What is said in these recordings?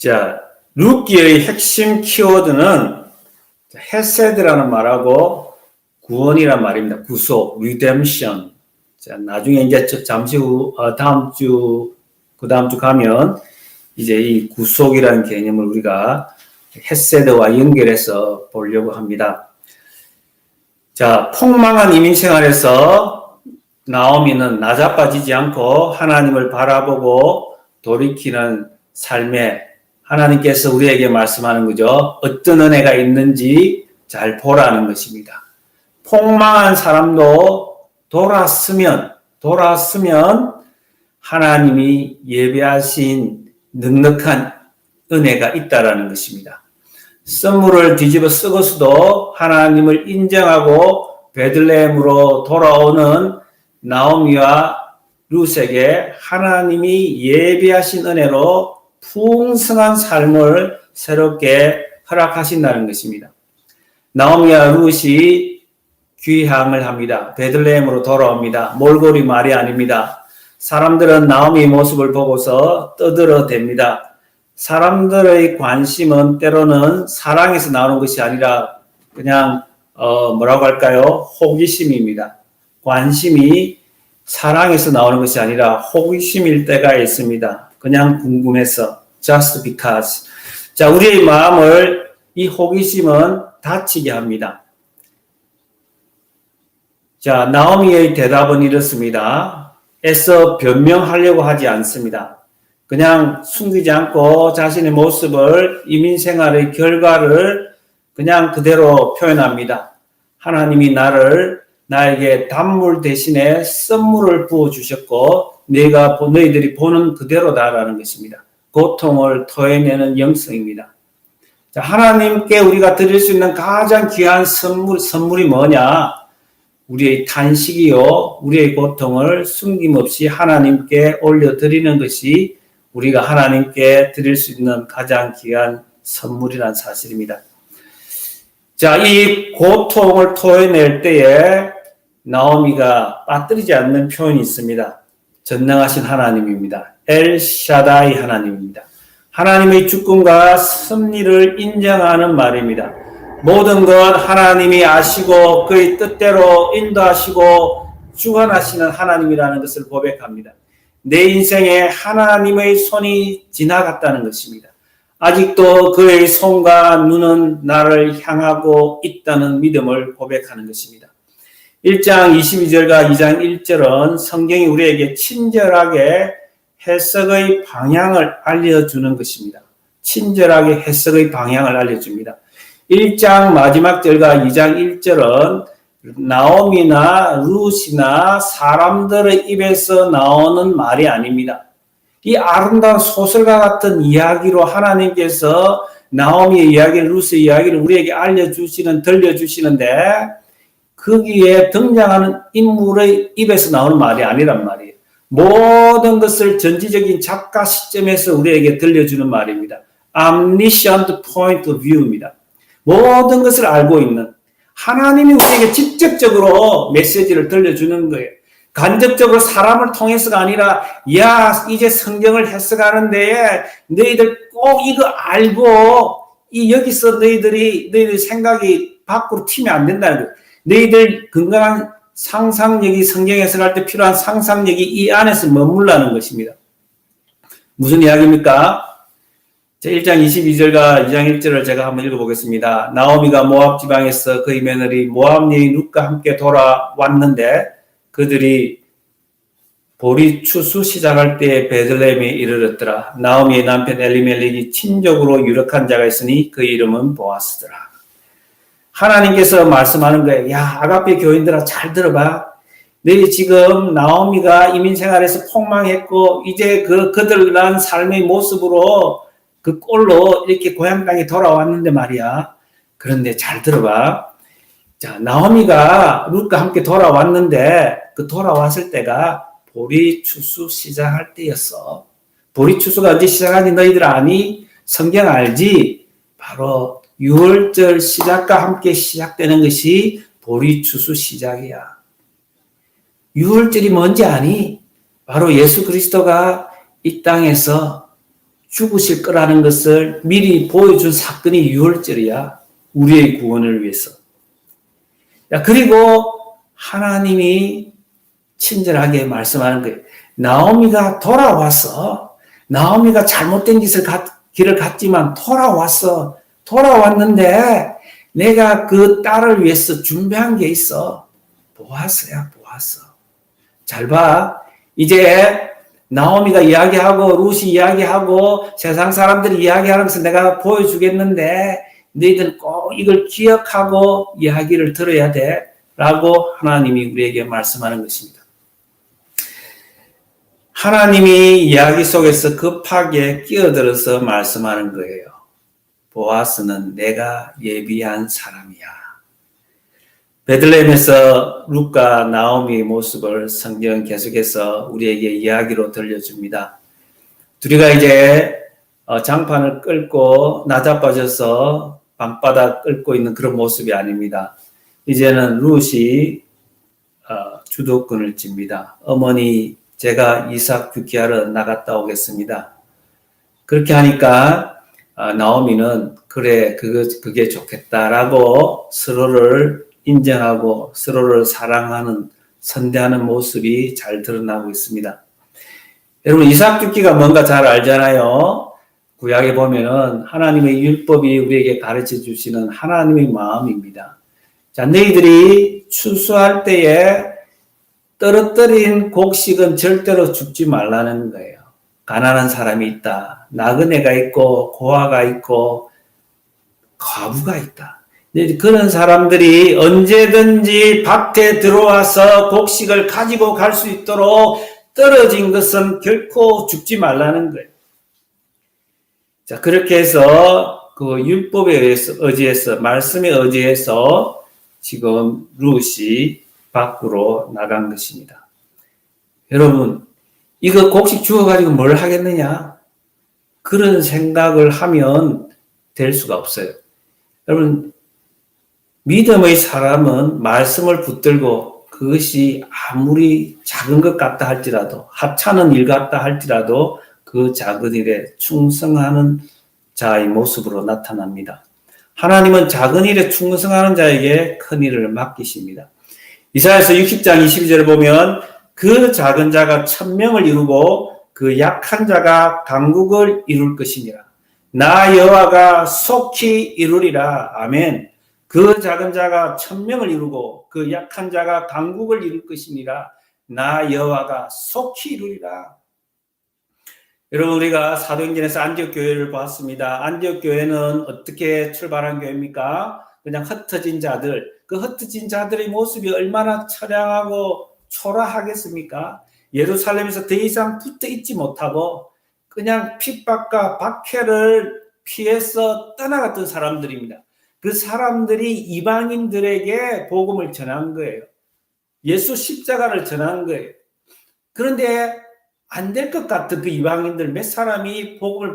자, 룻기의 핵심 키워드는 헤세드라는 말하고 구원이란 말입니다. 구속, redemption. 자, 나중에 이제 잠시 후, 그 다음 주 가면 이제 이 구속이라는 개념을 우리가 헤세드와 연결해서 보려고 합니다. 자, 폭망한 이민 생활에서 나오미는 나자빠지지 않고 하나님을 바라보고 돌이키는 삶에 하나님께서 우리에게 말씀하는 거죠. 어떤 은혜가 있는지 잘 보라는 것입니다. 폭망한 사람도 돌았으면 하나님이 예배하신 넉넉한 은혜가 있다라는 것입니다. 선물을 뒤집어 쓰고서도 하나님을 인정하고 베들레헴으로 돌아오는 나오미와 룻에게 하나님이 예비하신 은혜로 풍성한 삶을 새롭게 허락하신다는 것입니다. 나오미와 룻이 귀향을 합니다. 베들레헴으로 돌아옵니다. 몰골이 말이 아닙니다. 사람들은 나오미의 모습을 보고서 떠들어댑니다. 사람들의 관심은 때로는 사랑에서 나오는 것이 아니라 그냥 뭐라고 할까요? 호기심입니다. 관심이 사랑에서 나오는 것이 아니라 호기심일 때가 있습니다. 그냥 궁금해서 just because. 자, 우리의 마음을 이 호기심은 다치게 합니다. 자, 나오미의 대답은 이렇습니다. 애써 변명하려고 하지 않습니다. 그냥 숨기지 않고 자신의 모습을 이민 생활의 결과를 그냥 그대로 표현합니다. 하나님이 나에게 단물 대신에 선물을 부어주셨고 너희들이 보는 그대로다라는 것입니다. 고통을 토해내는 영성입니다. 자, 하나님께 우리가 드릴 수 있는 가장 귀한 선물이 뭐냐? 우리의 탄식이요, 우리의 고통을 숨김없이 하나님께 올려드리는 것이 우리가 하나님께 드릴 수 있는 가장 귀한 선물이라는 사실입니다. 자, 이 고통을 토해낼 때에 나오미가 빠뜨리지 않는 표현이 있습니다. 전능하신 하나님입니다. 엘샤다이 하나님입니다. 하나님의 주권과 섭리를 인정하는 말입니다. 모든 것 하나님이 아시고 그의 뜻대로 인도하시고 주관하시는 하나님이라는 것을 고백합니다. 내 인생에 하나님의 손이 지나갔다는 것입니다. 아직도 그의 손과 눈은 나를 향하고 있다는 믿음을 고백하는 것입니다. 1장 22절과 2장 1절은 성경이 우리에게 친절하게 해석의 방향을 알려주는 것입니다. 친절하게 해석의 방향을 알려줍니다. 1장 마지막 절과 2장 1절은 나오미나 룻이나 사람들의 입에서 나오는 말이 아닙니다. 이 아름다운 소설과 같은 이야기로 하나님께서 나오미의 이야기를, 룻의 이야기를 우리에게 들려주시는데 거기에 등장하는 인물의 입에서 나오는 말이 아니란 말이에요. 모든 것을 전지적인 작가 시점에서 우리에게 들려주는 말입니다. Omniscient point of view입니다. 모든 것을 알고 있는 하나님이 우리에게 직접적으로 메시지를 들려주는 거예요. 간접적으로 사람을 통해서가 아니라 야, 이제 성경을 해석하는데 너희들 꼭 이거 알고 여기서 너희들 생각이 밖으로 튀면 안 된다는 거예요. 너희들 건강한 상상력이 성경 해석할 때 필요한 상상력이 이 안에서 머물라는 것입니다. 무슨 이야기입니까? 1장 22절과 2장 1절을 제가 한번 읽어보겠습니다. 나오미가 모압 지방에서 그의 며느리 모압 여인 룻과 함께 돌아왔는데 그들이 보리 추수 시작할 때 베들레헴에 이르렀더라. 나오미의 남편 엘리멜렉이 친족으로 유력한 자가 있으니 그 이름은 보아스더라. 하나님께서 말씀하는 거예요. 야, 아가페 교인들아 잘 들어봐. 너희 지금 나오미가 이민 생활에서 폭망했고 이제 그들 난 삶의 모습으로 그 꼴로 이렇게 고향 땅에 돌아왔는데 말이야. 그런데 잘 들어봐. 자, 나오미가 룻과 함께 돌아왔는데 그 돌아왔을 때가 보리 추수 시작할 때였어. 보리 추수가 언제 시작하는지 너희들 아니? 성경 알지? 바로 6월절 시작과 함께 시작되는 것이 보리 추수 시작이야. 6월절이 뭔지 아니? 바로 예수 그리스도가 이 땅에서 죽으실 거라는 것을 미리 보여준 사건이 6월절이야. 우리의 구원을 위해서. 야, 그리고 하나님이 친절하게 말씀하는 거예요. 나오미가 돌아왔어. 나오미가 잘못된 길을 갔지만 돌아왔어. 돌아왔는데 내가 그 딸을 위해서 준비한 게 있어. 보아스야, 보아스. 잘 봐. 이제 나오미가 이야기하고 룻이 이야기하고 세상 사람들이 이야기하면서 내가 보여주겠는데 너희들 꼭 이걸 기억하고 이야기를 들어야 돼. 라고 하나님이 우리에게 말씀하는 것입니다. 하나님이 이야기 속에서 급하게 끼어들어서 말씀하는 거예요. 보아스는 내가 예비한 사람이야. 베들레헴에서 룻과 나오미의 모습을 성경 계속해서 우리에게 이야기로 들려줍니다. 둘이가 이제 장판을 끌고 나자빠져서 방바닥 끌고 있는 그런 모습이 아닙니다. 이제는 룻이 주도권을 쥡니다. 어머니, 제가 이삭 죽기하러 나갔다 오겠습니다. 그렇게 하니까 나오미는 그래, 그게 좋겠다라고 서로를 인정하고 서로를 사랑하는 선대하는 모습이 잘 드러나고 있습니다. 여러분, 이삭 죽기가 뭔가 잘 알잖아요. 구약에 보면은 하나님의 율법이 우리에게 가르쳐 주시는 하나님의 마음입니다. 자, 너희들이 추수할 때에 떨어뜨린 곡식은 절대로 죽지 말라는 거예요. 가난한 사람이 있다. 나그네가 있고 고아가 있고 과부가 있다. 그런 사람들이 언제든지 밭에 들어와서 곡식을 가지고 갈 수 있도록 떨어진 것은 결코 죽지 말라는 거예요. 자, 그렇게 해서 그 율법에 의지해서 말씀에 의지해서 지금 룻이 밖으로 나간 것입니다. 여러분, 이거 곡식 주워가지고 뭘 하겠느냐? 그런 생각을 하면 될 수가 없어요. 여러분, 믿음의 사람은 말씀을 붙들고 그것이 아무리 작은 것 같다 할지라도, 하찮은 일 같다 할지라도 그 작은 일에 충성하는 자의 모습으로 나타납니다. 하나님은 작은 일에 충성하는 자에게 큰 일을 맡기십니다. 이사야서 60장 22절을 보면 그 작은 자가 1000명을 이루고 그 약한 자가 강국을 이룰 것이니라. 나 여호와가 속히 이루리라. 아멘. 그 작은 자가 1000명을 이루고 그 약한 자가 강국을 이룰 것이니라. 나 여호와가 속히 이루리라. 여러분, 우리가 사도행전에서 안디옥 교회를 봤습니다. 안디옥 교회는 어떻게 출발한 교회입니까? 그냥 흩어진 자들, 그 흩어진 자들의 모습이 얼마나 처량하고 초라하겠습니까? 예루살렘에서 더 이상 붙어 있지 못하고 그냥 핍박과 박해를 피해서 떠나갔던 사람들입니다. 그 사람들이 이방인들에게 복음을 전한 거예요. 예수 십자가를 전한 거예요. 그런데 안 될 것 같은 그 이방인들 몇 사람이 복음을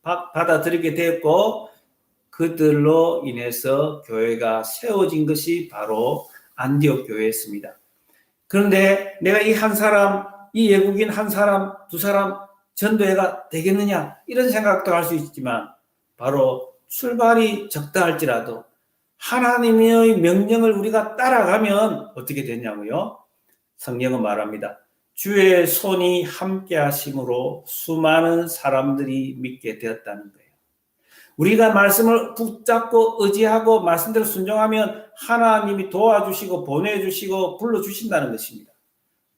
받아들이게 되었고 그들로 인해서 교회가 세워진 것이 바로 안디옥 교회였습니다. 그런데 내가 이 한 사람, 이 외국인 한 사람, 두 사람 전도회가 되겠느냐 이런 생각도 할 수 있지만 바로 출발이 적다 할지라도 하나님의 명령을 우리가 따라가면 어떻게 되냐고요? 성경은 말합니다. 주의 손이 함께 하심으로 수많은 사람들이 믿게 되었다는 거예요. 우리가 말씀을 붙잡고 의지하고 말씀대로 순종하면 하나님이 도와주시고 보내주시고 불러주신다는 것입니다.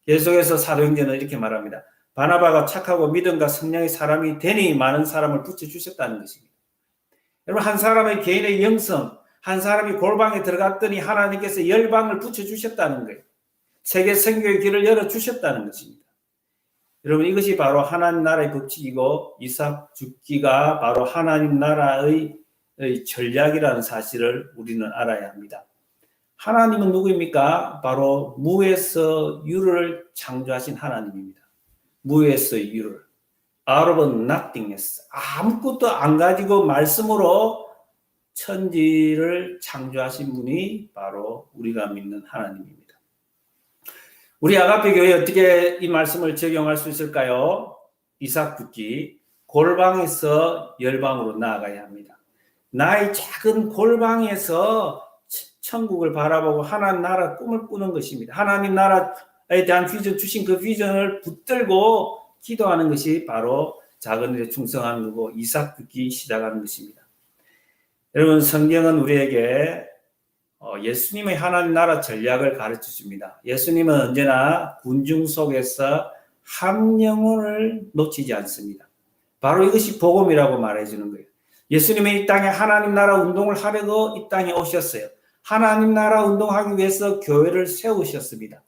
계속해서 사도행전은 이렇게 말합니다. 바나바가 착하고 믿음과 성령의 사람이 되니 많은 사람을 붙여주셨다는 것입니다. 여러분, 한 사람의 개인의 영성, 한 사람이 골방에 들어갔더니 하나님께서 열방을 붙여주셨다는 거예요. 세계 선교의 길을 열어주셨다는 것입니다. 여러분, 이것이 바로 하나님 나라의 법칙이고 이삭 죽기가 바로 하나님 나라의 전략이라는 사실을 우리는 알아야 합니다. 하나님은 누구입니까? 바로 무에서 유를 창조하신 하나님입니다. 무에서 유를. Out of nothingness. 아무것도 안 가지고 말씀으로 천지를 창조하신 분이 바로 우리가 믿는 하나님입니다. 우리 아가페 교회에 어떻게 이 말씀을 적용할 수 있을까요? 이삭 죽기. 골방에서 열방으로 나아가야 합니다. 나의 작은 골방에서 천국을 바라보고 하나님 나라 꿈을 꾸는 것입니다. 하나님 나라에 대한 비전 주신 그 비전을 붙들고 기도하는 것이 바로 작은 일에 충성하는 거고 이삭 긋기 시작하는 것입니다. 여러분 성경은 우리에게 예수님의 하나님 나라 전략을 가르쳐 줍니다. 예수님은 언제나 군중 속에서 한 영혼을 놓치지 않습니다. 바로 이것이 복음이라고 말해주는 거예요. 예수님이 이 땅에 하나님 나라 운동을 하려고 이 땅에 오셨어요. 하나님 나라 운동하기 위해서 교회를 세우셨습니다.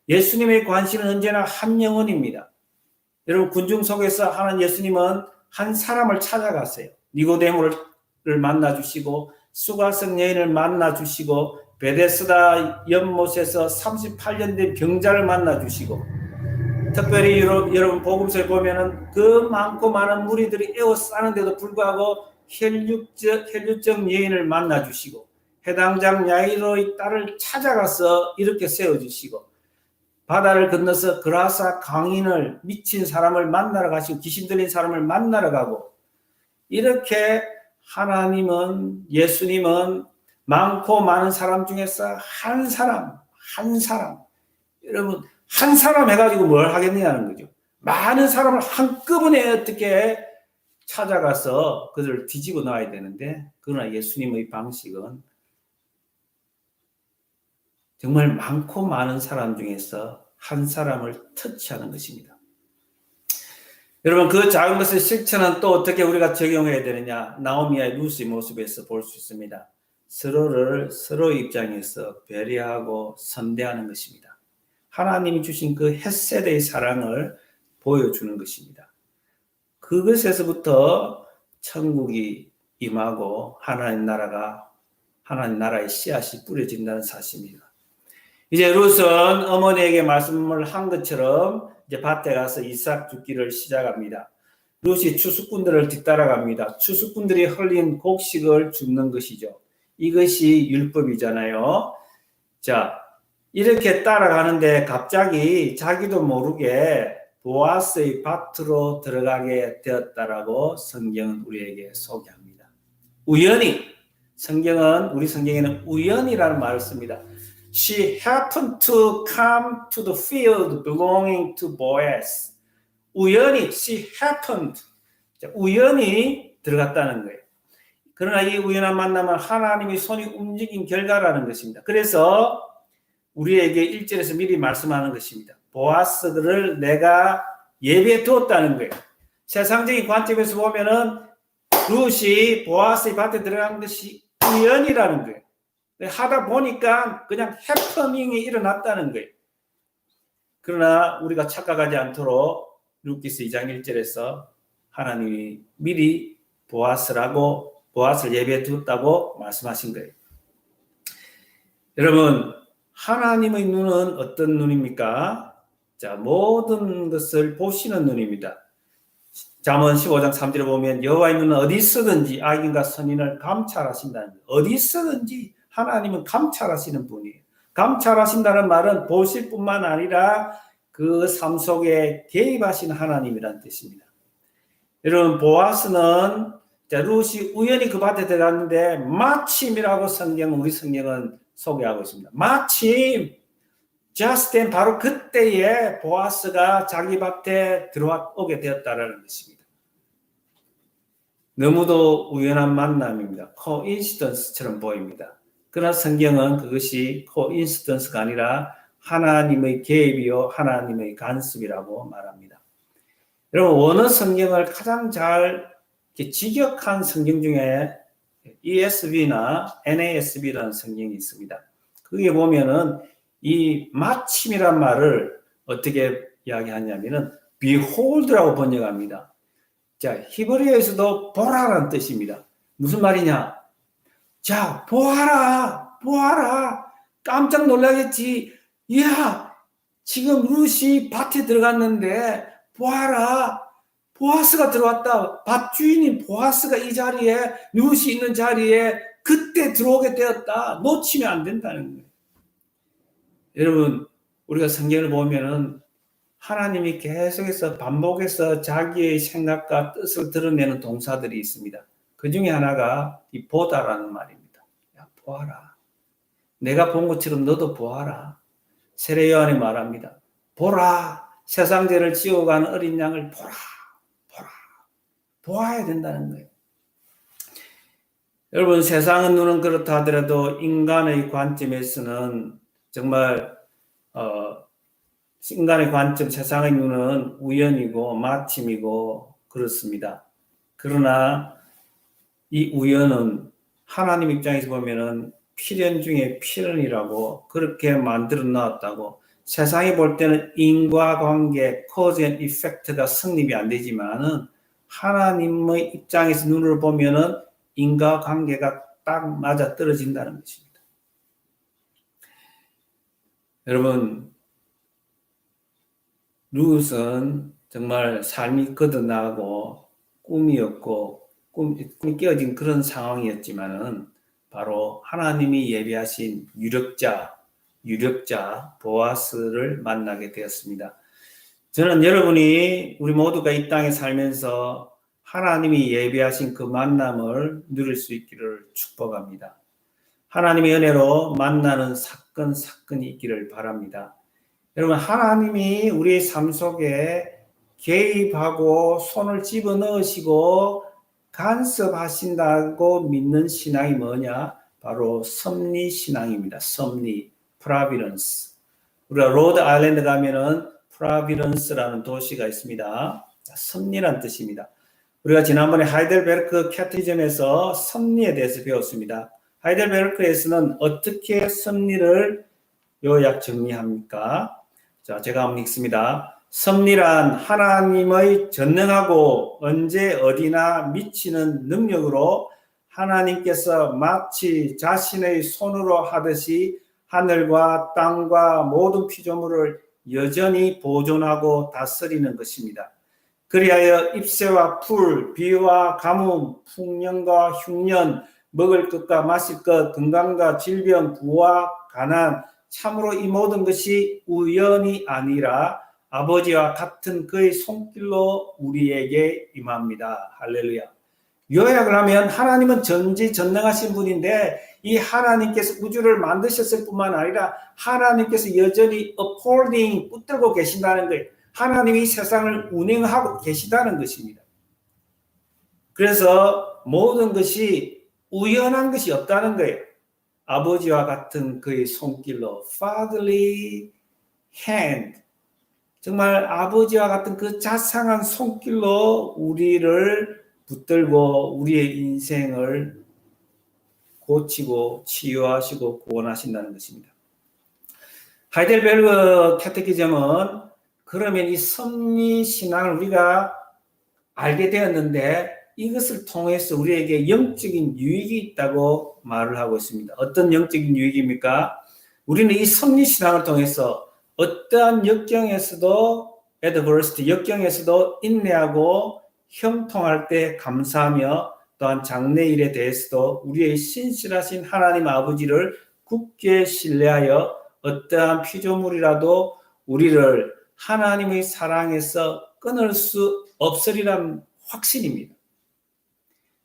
예수님의 관심은 언제나 한 영혼입니다. 여러분 군중 속에서 하는 예수님은 한 사람을 찾아갔어요. 니고데모를 만나주시고 수가성 여인을 만나주시고 베데스다 연못에서 38년 된 병자를 만나주시고 특별히 여러분 복음서에 보면은 그 많고 많은 무리들이 에워싸는데도 불구하고 혈육적 여인을 만나주시고 해당장 야이로의 딸을 찾아가서 이렇게 세워주시고 바다를 건너서 그라사 강인을 미친 사람을 만나러 가시고 귀신 들린 사람을 만나러 가고 이렇게 하나님은 예수님은 많고 많은 사람 중에서 한 사람 여러분 한 사람 해가지고 뭘 하겠느냐는 거죠. 많은 사람을 한꺼번에 어떻게 찾아가서 그들을 뒤집어 놔야 되는데 그러나 예수님의 방식은 정말 많고 많은 사람 중에서 한 사람을 터치하는 것입니다. 여러분 그 작은 것의 실천은 또 어떻게 우리가 적용해야 되느냐 나오미와 루스의 모습에서 볼 수 있습니다. 서로의 입장에서 배려하고 선대하는 것입니다. 하나님이 주신 그 헷세대의 사랑을 보여주는 것입니다. 그것에서부터 천국이 임하고 하나님 나라의 씨앗이 뿌려진다는 사실입니다. 이제 룻은 어머니에게 말씀을 한 것처럼 이제 밭에 가서 이삭 줍기를 시작합니다. 룻이 추수꾼들을 뒤따라갑니다. 추수꾼들이 흘린 곡식을 줍는 것이죠. 이것이 율법이잖아요. 자, 이렇게 따라가는데 갑자기 자기도 모르게 보아스의 밭으로 들어가게 되었다라고 성경은 우리에게 소개합니다. 우연히 우리 성경에는 우연이라는 말을 씁니다. She happened to come to the field belonging to Boaz. 우연히 she happened. 우연히 들어갔다는 거예요. 그러나 이 우연한 만남은 하나님의 손이 움직인 결과라는 것입니다. 그래서 우리에게 1절에서 미리 말씀하는 것입니다. 보아스들을 내가 예배에 두었다는 거예요. 세상적인 관점에서 보면은 룻이 보아스의 밭에 들어간 것이 우연이라는 거예요. 하다 보니까 그냥 해퍼닝이 일어났다는 거예요. 그러나 우리가 착각하지 않도록 룻기서 2장 1절에서 하나님이 미리 보아스를 예배에 두었다고 말씀하신 거예요. 여러분 하나님의 눈은 어떤 눈입니까? 자, 모든 것을 보시는 눈입니다. 잠언 15장 3절에 보면 여호와의 눈은 어디 있어든지 악인과 선인을 감찰하신다는 거예요. 어디 있어든지 하나님은 감찰하시는 분이에요. 감찰하신다는 말은 보실 뿐만 아니라 그 삶 속에 개입하시는 하나님이라는 뜻입니다. 여러분 보아스는 룻이 우연히 그 밭에 들어갔는데 마침이라고 우리 성경은 소개하고 있습니다. 마침 just then 바로 그때에 보아스가 자기 밭에 들어오게 되었다라는 것입니다. 너무도 우연한 만남입니다. coincidence처럼 보입니다. 그러나 성경은 그것이 coincidence가 아니라 하나님의 개입이요 하나님의 간섭이라고 말합니다. 여러분 원어 성경을 가장 잘 직역한 성경 중에 ESV나 NASB라는 성경이 있습니다. 거기에 보면은 이 마침이란 말을 어떻게 이야기하냐면은 behold라고 번역합니다. 자, 히브리어에서도 보라라는 뜻입니다. 무슨 말이냐? 자, 보아라. 깜짝 놀라겠지. 야, 지금 룻이 밭에 들어갔는데 보아라. 보아스가 들어왔다. 밭 주인인 보아스가 이 자리에 룻이 있는 자리에 그때 들어오게 되었다. 놓치면 안 된다는 거예요. 여러분 우리가 성경을 보면은 하나님이 계속해서 반복해서 자기의 생각과 뜻을 드러내는 동사들이 있습니다. 그 중에 하나가 이 보다라는 말입니다. 야, 보아라. 내가 본 것처럼 너도 보아라. 세례 요한이 말합니다. 보라. 세상 죄를 지어가는 어린 양을 보라. 보라. 보아야 된다는 거예요. 여러분, 세상의 눈은 그렇다 하더라도 인간의 관점에서는 정말 인간의 관점, 세상의 눈은 우연이고 마침이고 그렇습니다. 그러나 이 우연은 하나님 입장에서 보면은 필연 중에 필연이라고 그렇게 만들어 놨다고. 세상이 볼 때는 인과관계, cause and effect가 성립이 안 되지만은 하나님의 입장에서 눈으로 보면은 인과관계가 딱 맞아 떨어진다는 것입니다. 여러분, 룻은 정말 삶이 거듭나고 꿈이었고 꿈이 깨어진 그런 상황이었지만은 바로 하나님이 예비하신 유력자 보아스를 만나게 되었습니다. 저는 여러분이 우리 모두가 이 땅에 살면서 하나님이 예비하신 그 만남을 누릴 수 있기를 축복합니다. 하나님의 은혜로 만나는 사건이 있기를 바랍니다. 여러분, 하나님이 우리의 삶 속에 개입하고 손을 집어넣으시고 간섭하신다고 믿는 신앙이 뭐냐? 바로 섭리신앙입니다. 섭리, 프라비런스. 우리가 로드 아일랜드 가면은 프라비런스라는 도시가 있습니다. 섭리란 뜻입니다. 우리가 지난번에 하이델베르크 캐티즘에서 섭리에 대해서 배웠습니다. 하이델베르크에서는 어떻게 섭리를 요약 정리합니까? 자, 제가 한번 읽습니다. 섭리란 하나님의 전능하고 언제 어디나 미치는 능력으로 하나님께서 마치 자신의 손으로 하듯이 하늘과 땅과 모든 피조물을 여전히 보존하고 다스리는 것입니다. 그리하여 잎새와 풀, 비와 가뭄, 풍년과 흉년, 먹을 것과 마실 것, 건강과 질병, 부와 가난, 참으로 이 모든 것이 우연이 아니라 아버지와 같은 그의 손길로 우리에게 임합니다. 할렐루야. 요약을 하면 하나님은 전지전능하신 분인데 이 하나님께서 우주를 만드셨을 뿐만 아니라 하나님께서 여전히 upholding, 붙들고 계신다는 거예요. 하나님이 세상을 운행하고 계시다는 것입니다. 그래서 모든 것이 우연한 것이 없다는 거예요. 아버지와 같은 그의 손길로 fatherly hand, 정말 아버지와 같은 그 자상한 손길로 우리를 붙들고 우리의 인생을 고치고 치유하시고 구원하신다는 것입니다. 하이델베르크 캐테키즘은 그러면 이 섭리신앙을 우리가 알게 되었는데 이것을 통해서 우리에게 영적인 유익이 있다고 말을 하고 있습니다. 어떤 영적인 유익입니까? 우리는 이 섭리신앙을 통해서 어떠한 역경에서도 adversity, 역경에서도 인내하고 형통할 때 감사하며 또한 장래일에 대해서도 우리의 신실하신 하나님 아버지를 굳게 신뢰하여 어떠한 피조물이라도 우리를 하나님의 사랑에서 끊을 수 없으리란 확신입니다.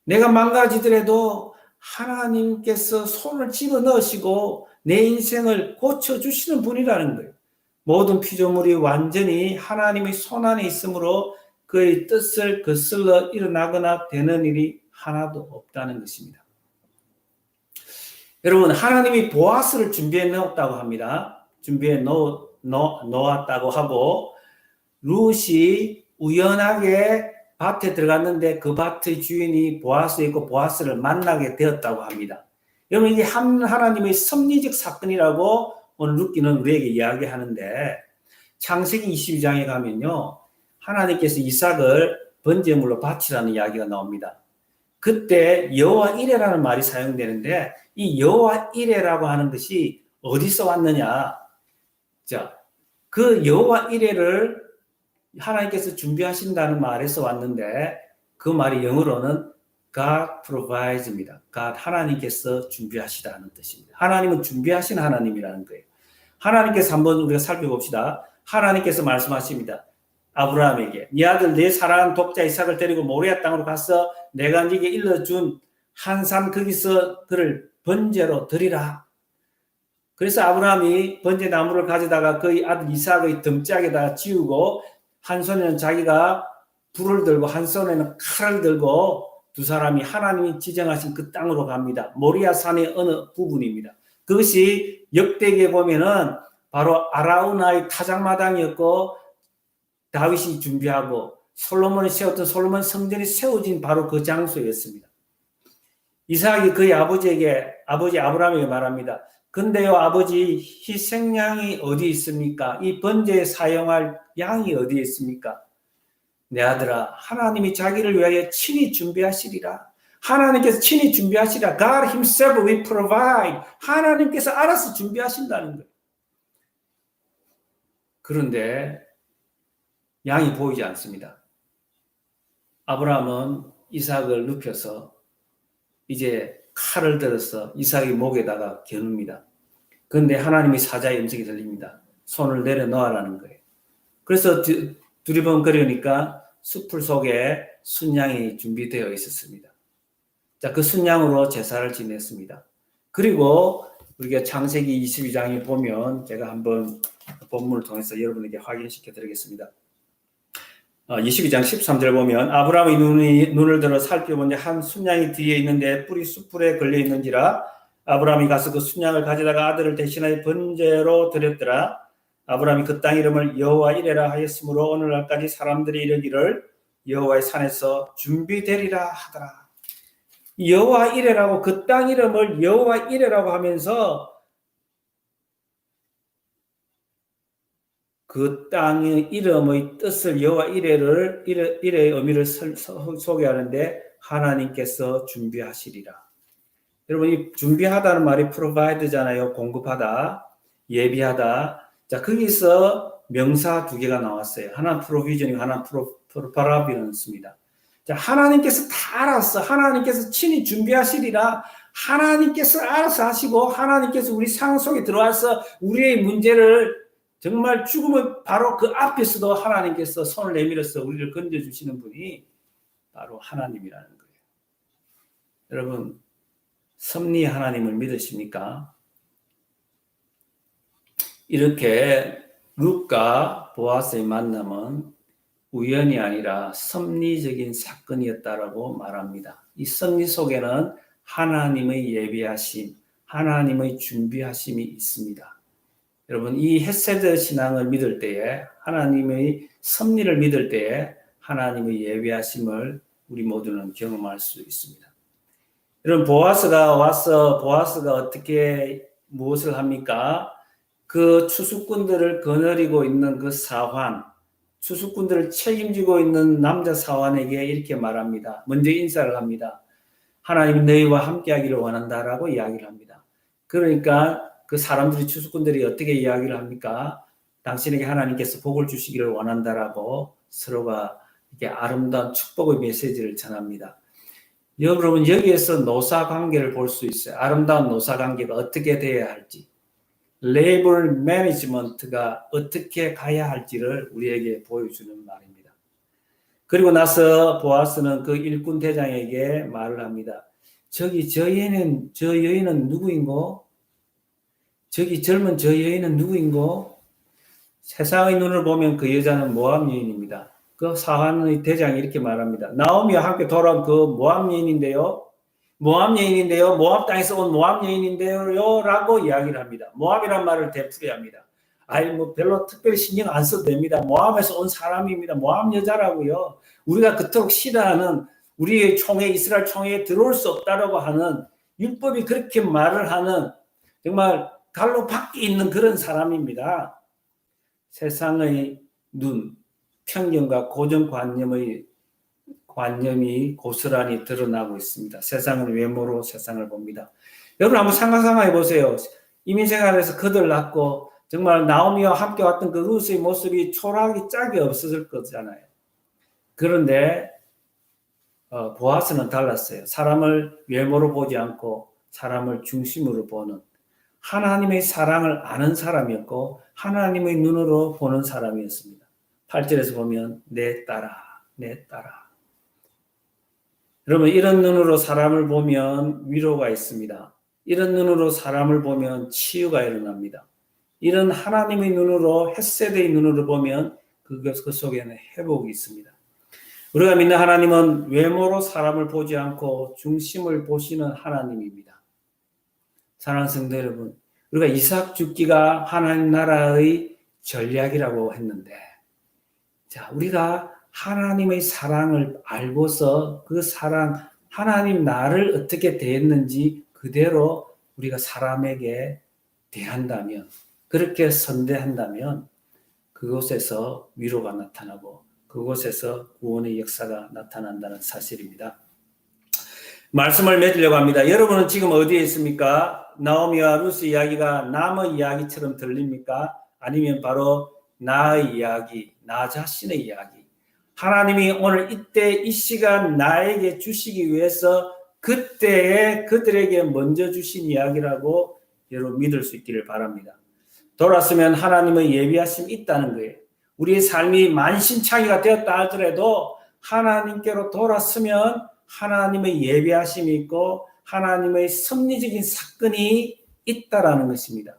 내가 망가지더라도 하나님께서 손을 집어넣으시고 내 인생을 고쳐주시는 분이라는 거예요. 모든 피조물이 완전히 하나님의 손 안에 있으므로 그의 뜻을 거슬러 일어나거나 되는 일이 하나도 없다는 것입니다. 여러분, 하나님이 보아스를 준비해 놓았다고 합니다. 준비해 놓았다고 하고 룻이 우연하게 밭에 들어갔는데 그 밭의 주인이 보아스였고 보아스를 만나게 되었다고 합니다. 여러분, 이게 하나님의 섭리적 사건이라고 오늘 룻기는 우리에게 이야기하는데 창세기 22장에 가면요, 하나님께서 이삭을 번제물로 바치라는 이야기가 나옵니다. 그때 여호와 이레라는 말이 사용되는데 이 여호와 이레라고 하는 것이 어디서 왔느냐? 자, 그 여호와 이레를 하나님께서 준비하신다는 말에서 왔는데 그 말이 영어로는 God provides입니다. God, 하나님께서 준비하시다는 뜻입니다. 하나님은 준비하신 하나님이라는 거예요. 하나님께서 한번 우리가 살펴봅시다. 하나님께서 말씀하십니다. 아브라함에게 네 아들 내 사랑하는 독자 이삭을 데리고 모리아 땅으로 가서 내가 네게 일러준 한 산 거기서 그를 번제로 드리라. 그래서 아브라함이 번제 나무를 가져다가 그의 아들 이삭의 등짝에다가 지우고 한 손에는 자기가 불을 들고 한 손에는 칼을 들고 두 사람이 하나님이 지정하신 그 땅으로 갑니다. 모리아 산의 어느 부분입니다. 그것이 역대기에 보면은 바로 아라우나의 타작마당이었고 다윗이 준비하고 솔로몬이 세웠던 솔로몬 성전이 세워진 바로 그 장소였습니다. 이삭이 그의 아버지 아브라함에게 말합니다. 근데요 아버지 희생양이 어디 있습니까? 이 번제에 사용할 양이 어디 있습니까? 내 아들아 하나님이 자기를 위하여 친히 준비하시리라. 하나님께서 친히 준비하시리라. God himself will provide. 하나님께서 알아서 준비하신다는 거예요. 그런데 양이 보이지 않습니다. 아브라함은 이삭을 눕혀서 이제 칼을 들어서 이삭의 목에다가 겨눕니다. 그런데 하나님이 사자의 음성이 들립니다. 손을 내려놓으라는 거예요. 그래서 두리번거리니까 수풀 속에 순양이 준비되어 있었습니다. 자, 그 순양으로 제사를 지냈습니다. 그리고 우리가 창세기 22장에 보면 제가 한번 본문을 통해서 여러분에게 확인시켜 드리겠습니다. 22장 13절 보면 아브라함이 눈을 들어 살펴보니 한 순양이 뒤에 있는데 뿔이 숯불에 걸려 있는지라 아브라함이 가서 그 순양을 가져다가 아들을 대신하여 번제로 드렸더라. 아브라함이 그 땅 이름을 여호와 이레라 하였으므로 오늘날까지 사람들이 이르기를 여호와의 산에서 준비되리라 하더라. 여호와 이레라고 그 땅 이름을 여호와 이레라고 하면서 그 땅의 이름의 뜻을 여호와 이레의 의미를 소개하는데 하나님께서 준비하시리라. 여러분 이 준비하다는 말이 provide잖아요. 공급하다, 예비하다. 자 거기서 명사 두 개가 나왔어요. 하나 provision이고 하나 provision을 씁니다. 자 하나님께서 다 알아서 하나님께서 친히 준비하시리라. 하나님께서 알아서 하시고 하나님께서 우리 상 속에 들어와서 우리의 문제를 정말 죽으면 바로 그 앞에서도 하나님께서 손을 내밀어서 우리를 건져주시는 분이 바로 하나님이라는 거예요. 여러분 섭리 하나님을 믿으십니까? 이렇게 룻과 보아스의 만남은 우연이 아니라 섭리적인 사건이었다라고 말합니다. 이 섭리 속에는 하나님의 예비하심, 하나님의 준비하심이 있습니다. 여러분 이 헤세드 신앙을 믿을 때에 하나님의 섭리를 믿을 때에 하나님의 예비하심을 우리 모두는 경험할 수 있습니다. 여러분 보아스가 와서 보아스가 어떻게 무엇을 합니까? 그 추수꾼들을 거느리고 있는 그 사환, 추수꾼들을 책임지고 있는 남자 사환에게 이렇게 말합니다. 먼저 인사를 합니다. 하나님이 너희와 함께하기를 원한다라고 이야기를 합니다. 그러니까 그 사람들이 추수꾼들이 어떻게 이야기를 합니까? 당신에게 하나님께서 복을 주시기를 원한다라고 서로가 이렇게 아름다운 축복의 메시지를 전합니다. 여러분 여기에서 노사 관계를 볼 수 있어요. 아름다운 노사 관계가 어떻게 돼야 할지, 레이블 매니지먼트가 어떻게 가야 할지를 우리에게 보여주는 말입니다. 그리고 나서 보아스는 그 일꾼 대장에게 말을 합니다. 저기 저 여인은 누구인고? 저기 젊은 저 여인은 누구인고? 세상의 눈을 보면 그 여자는 모압 여인입니다. 그 사환의 대장이 이렇게 말합니다. 나오미와 함께 돌아온 그 모압 여인인데요. 모압 땅에서 온 모압 여인인데요. 라고 이야기를 합니다. 모압이란 말을 되풀이합니다. 별로 특별히 신경 안 써도 됩니다. 모압에서 온 사람입니다. 모압 여자라고요. 우리가 그토록 싫어하는 우리의 이스라엘 총회에 들어올 수 없다라고 하는 율법이 그렇게 말을 하는 정말 갈로 밖에 있는 그런 사람입니다. 세상의 눈, 편견과 고정관념이 고스란히 드러나고 있습니다. 세상은 외모로 세상을 봅니다. 여러분 한번 상상해 보세요. 이민생활에서 그들 낳고 정말 나오미와 함께 왔던 그 루스의 모습이 초라하기 짝이 없었을 거잖아요. 그런데 보아스는 달랐어요. 사람을 외모로 보지 않고 사람을 중심으로 보는 하나님의 사랑을 아는 사람이었고 하나님의 눈으로 보는 사람이었습니다. 8절에서 보면 내 딸아, 내 딸아. 여러분 이런 눈으로 사람을 보면 위로가 있습니다. 이런 눈으로 사람을 보면 치유가 일어납니다. 이런 하나님의 눈으로 헷세대의 눈으로 보면 그 속에는 회복이 있습니다. 우리가 믿는 하나님은 외모로 사람을 보지 않고 중심을 보시는 하나님입니다. 사랑하는 성도 여러분, 우리가 이삭 죽기가 하나님 나라의 전략이라고 했는데, 자, 우리가 하나님의 사랑을 알고서 그 사랑, 하나님 나를 어떻게 대했는지 그대로 우리가 사람에게 대한다면, 그렇게 선대한다면 그곳에서 위로가 나타나고 그곳에서 구원의 역사가 나타난다는 사실입니다. 말씀을 맺으려고 합니다. 여러분은 지금 어디에 있습니까? 나오미와 루스 이야기가 남의 이야기처럼 들립니까? 아니면 바로 나의 이야기, 나 자신의 이야기. 하나님이 오늘 이때 이 시간 나에게 주시기 위해서 그때에 그들에게 먼저 주신 이야기라고 여러분 믿을 수 있기를 바랍니다. 돌았으면 하나님의 예비하심이 있다는 거예요. 우리의 삶이 만신창이가 되었다 하더라도 하나님께로 돌았으면 하나님의 예비하심이 있고 하나님의 섭리적인 사건이 있다라는 것입니다.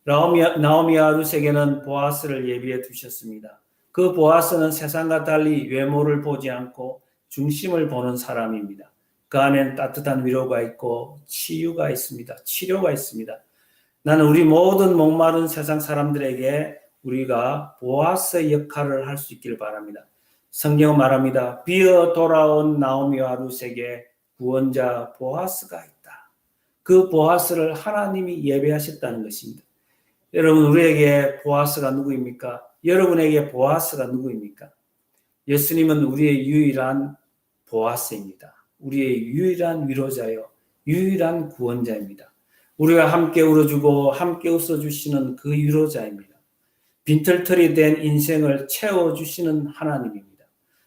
나오미와 룻에게는 보아스를 예비해 두셨습니다. 그 보아스는 세상과 달리 외모를 보지 않고 중심을 보는 사람입니다. 그 안에는 따뜻한 위로가 있고 치유가 있습니다. 치료가 있습니다. 나는 우리 모든 목마른 세상 사람들에게 우리가 보아스의 역할을 할 수 있기를 바랍니다. 성경은 말합니다. 비어 돌아온 나오미와 룻에게 구원자 보아스가 있다. 그 보아스를 하나님이 예배하셨다는 것입니다. 여러분 우리에게 보아스가 누구입니까? 여러분에게 보아스가 누구입니까? 예수님은 우리의 유일한 보아스입니다. 우리의 유일한 위로자요. 유일한 구원자입니다. 우리가 함께 울어주고 함께 웃어주시는 그 위로자입니다. 빈털털이 된 인생을 채워주시는 하나님입니다.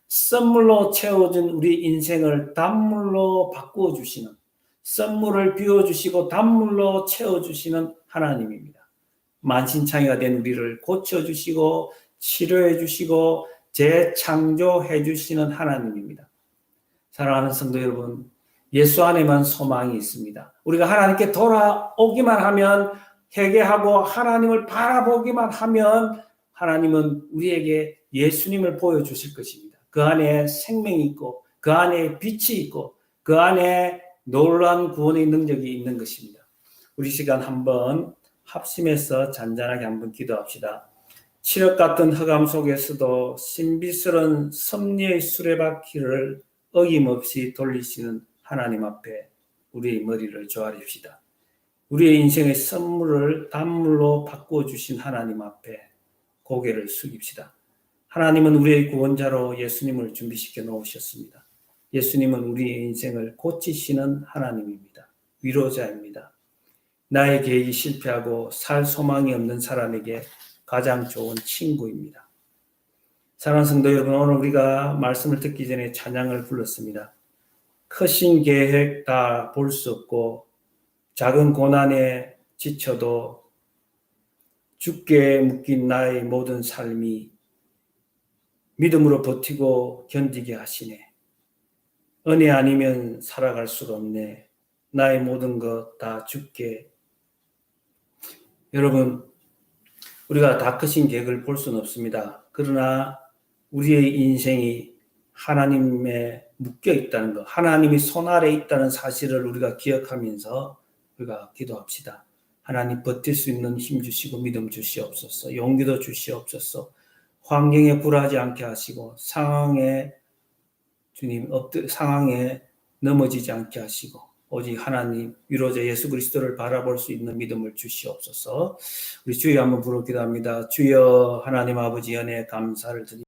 썬물로 채워준 우리 인생을 단물로 바꾸어주시는, 썬물을 비워주시고 단물로 채워주시는 하나님입니다. 만신창이가 된 우리를 고쳐주시고 치료해주시고 재창조해주시는 하나님입니다. 사랑하는 성도 여러분, 예수 안에만 소망이 있습니다. 우리가 하나님께 돌아오기만 하면, 회개하고 하나님을 바라보기만 하면 하나님은 우리에게 예수님을 보여주실 것입니다. 그 안에 생명이 있고 그 안에 빛이 있고 그 안에 놀라운 구원의 능력이 있는 것입니다. 우리 시간 한번 합심해서 잔잔하게 한번 기도합시다. 칠흑 같은 흑암 속에서도 신비스러운 섭리의 수레바퀴를 어김없이 돌리시는 하나님 앞에 우리의 머리를 조아립시다. 우리의 인생의 선물을 단물로 바꿔주신 하나님 앞에 고개를 숙입시다. 하나님은 우리의 구원자로 예수님을 준비시켜 놓으셨습니다. 예수님은 우리의 인생을 고치시는 하나님입니다. 위로자입니다. 나의 계획이 실패하고 살 소망이 없는 사람에게 가장 좋은 친구입니다. 사랑하는 성도 여러분, 오늘 우리가 말씀을 듣기 전에 찬양을 불렀습니다. 크신 계획 다 볼 수 없고 작은 고난에 지쳐도 주께 묶인 나의 모든 삶이 믿음으로 버티고 견디게 하시네. 은혜 아니면 살아갈 수가 없네. 나의 모든 것 다 주께. 여러분, 우리가 다 크신 계획을 볼 수는 없습니다. 그러나 우리의 인생이 하나님에 묶여 있다는 것, 하나님이 손 아래 있다는 사실을 우리가 기억하면서 우리가 기도합시다. 하나님 버틸 수 있는 힘 주시고 믿음 주시옵소서. 용기도 주시옵소서. 환경에 굴하지 않게 하시고 상황에 주님 상황에 넘어지지 않게 하시고 오직 하나님 위로자 예수 그리스도를 바라볼 수 있는 믿음을 주시옵소서. 우리 주여 한번 부르기도 합니다. 주여 하나님 아버지 은혜 감사를 드립니다.